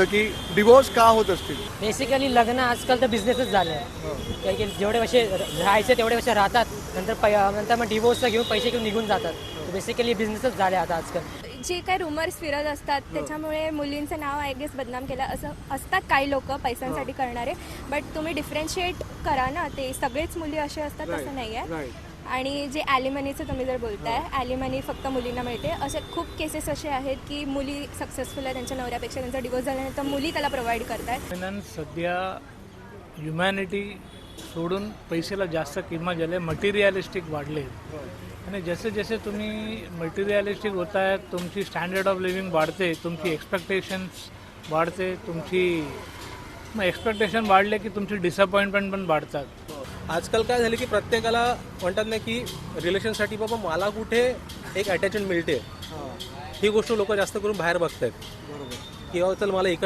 की डिवोर्स का होत असतील? बेसिकली लग्न आजकाल तर बिझनेसच झालं आहे. काही काही जेवढे वर्ष राहायचे तेवढे वर्ष राहतात, नंतर मग डिवोर्स घेऊन पैसे घेऊन निघून जातात. बेसिकली बिझनेसच झाले आता आजकाल. जे काही रुमर्स फिरत असतात त्याच्यामुळे मुलींचं नाव आय गेस बदनाम केलं असं असतात काही लोक पैशांसाठी करणारे. बट तुम्ही डिफरन्शिएट करा ना, ते सगळेच मुली असे असतात तसं नाही आहे. आणि जे ॲलिमनीचं तुम्ही जर बोलताय, ॲलिमनी फक्त मुलींना मिळते. असे खूप केसेस असे आहेत की मुली सक्सेसफुल आहे त्यांच्या नवऱ्यापेक्षा, त्यांचा डिवोर्स झाल्यानंतर मुली त्याला प्रोव्हाइड करतात. सध्या ह्युमॅनिटी सोडून पैशाला जास्त किंमत झाली, मटेरियलिस्टिक वाढले. आणि जसे जसे तुम्ही मटेरियलिस्टिक होत आहेत, तुमची स्टँडर्ड ऑफ लिव्हिंग वाढते, तुमची एक्सपेक्टेशन्स वाढते, मग एक्सपेक्टेशन वाढले की तुमची डिसअपॉइंटमेंट पण वाढतात. आजकाल काय झालं की प्रत्येकाला म्हणतात ना की रिलेशनसाठी बाबा मला कुठे एक अटॅचमेंट मिळते, ही गोष्ट लोक जास्त करून बाहेर बघतात. किंवा चल मला इकडे